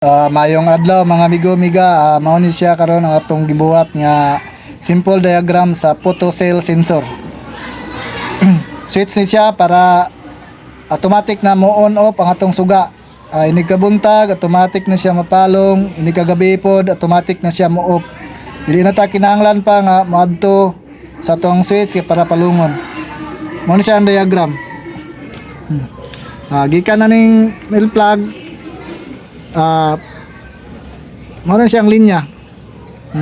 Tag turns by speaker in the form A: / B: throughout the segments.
A: Mayong adlaw mga amigo miga, mao ni siya karon ang atong gibuhat nga simple diagram sa photo cell sensor. Switch ni siya para automatic na mo on off ang atong suga. Ini kabuntag automatic na siya mapalong, ini kagabi pod automatic na siya mo off. Dili na ta kinahanglan pa nga moadto sa atong switch para palungon. Mao ni siya ang diagram. Gikan na ning mil plug, mao siyang linya.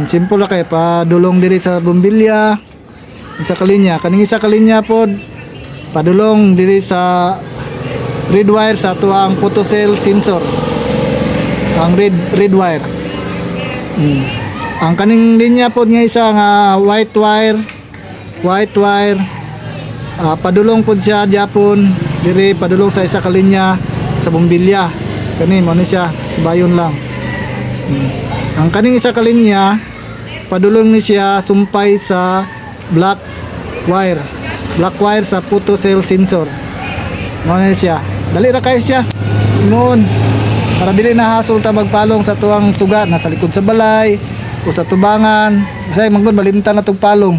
A: Simple ra kay padulong diri sa bombilya. Isa ka linya, kaning isa ka linya pod padulong diri sa red wire sa tuang photo cell sensor. Ang red wire. Ang kaning linya pod nga isa nga white wire, padulong pod siya diapon diri padulong sa isa ka linya sa bombilya. Kani mo ni siya sibayon lang. Ang kaning isa ka linya padulong ni siya sumpay sa black wire sa photo cell sensor. Mo ni siya dali ra kay siya noon para dili na hasol ta magpalong sa tuang suga nasa likod sa balay o sa tubangan say manggon malimtan na tog palong.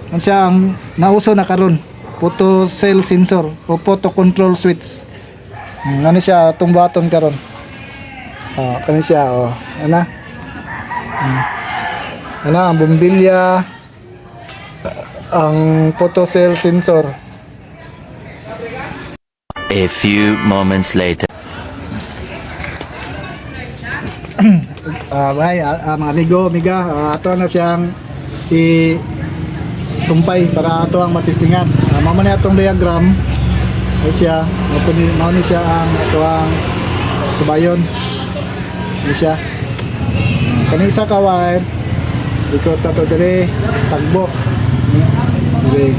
A: Ang siya ang nauso na karon photo cell sensor o photo control switch. Ano siya itong button karon. Kani siya ana. Ana ang bombilya, ang photo cell sensor.
B: A few moments later.
A: Mga amigo, amiga, ato na siyang sumpay para ato ang matistingan. Mamo na atong diagram. Ay siya, mao ni siya ang ato ang subayon. Ni siya. Kaning isa ka wire, ikot ato dire tagbo. Dire.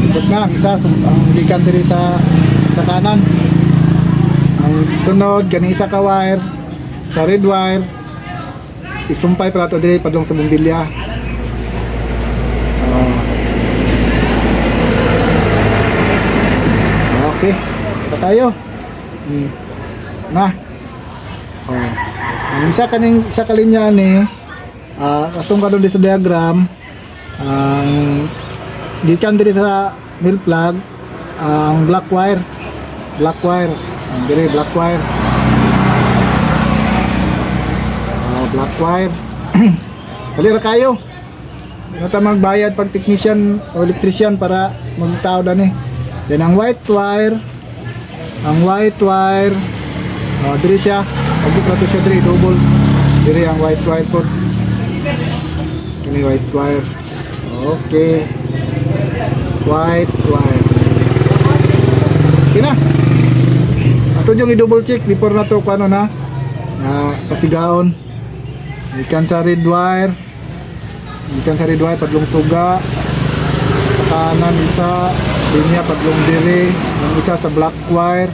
A: Ikot na ang isa ang gikan dire sa kanan. Ang sunod kaning isa ka wire sa red wire isumpay para ato dire padlong sa bombilya. Okay, pa tayo. Na. Ang isa ka linya ni atong kadto sa diagram ang gikan diri sa mil plug ang black wire ang diri black wire dali ra kayo nata magbayad pag technician o electrician para magtao dani. Then ang white wire diri siya pagit na to siya diri double diri ang white wire po kini white wire. Okay, white wire kina ato yung i-double check before na to paano na pasigaon ikan sa red wire padlong suga sa kanan isa linya padlong diri ang isa sa black wire.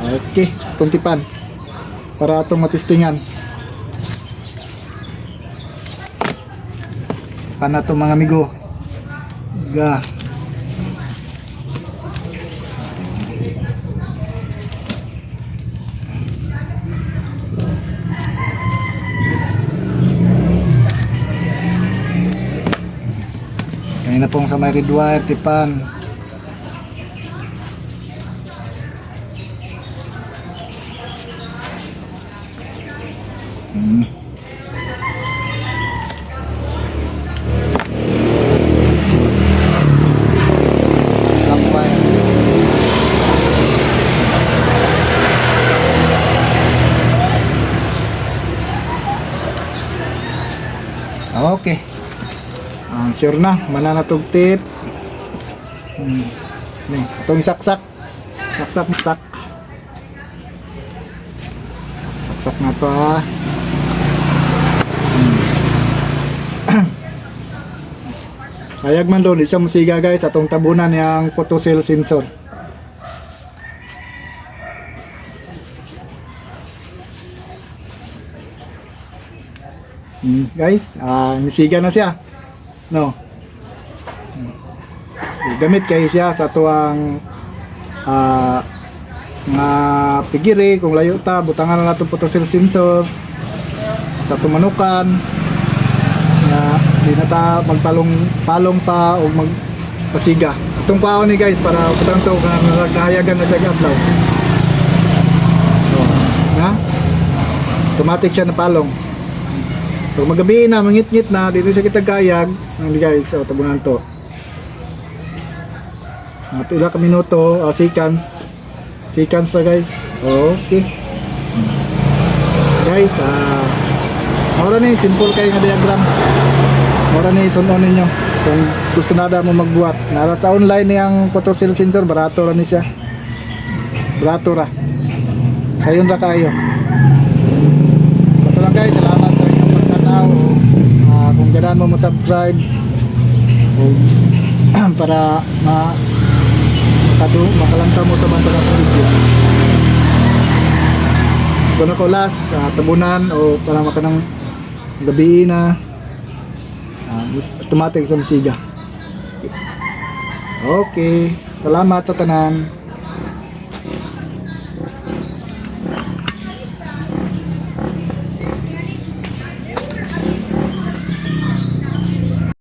A: Okay, tuntipan para atong matistingan pana to mga amigo ga na pong sa may red wire tipan. Black wire. Okay. Sure na, mananatog tip. Itong saksak na to Hayag man doon, isa musiga guys atong tabunan yung photo cell sensor. Guys, misiga na siya. No. Gamit kay siya sa tuang nga pigiri kung layo ta butangan na nato potential sensor sa tumanukan nga di na ta magpalong pa o magpasiga itong paon ni guys para putang to nga nagkahayagan na siya adlaw nga automatic siya na palong so magabi na mangit-ngit na dito siya kitagayag guys so tabunan to pila ka minuto seconds na guys okay guys mura na simple kayo nga diagram mura na isunon ninyo kung gusto nada mo magbuhat nara sa online niyang potential sensor barato ra ni siya barato ra sayon ra kayo ito lang guys salamat sa inyong pagtanaw kung ganahan mo subscribe para makalanta mo sa mga video kung ako last tabunan o para makanang gabi na automatic sa musiga okay salamat sa tanan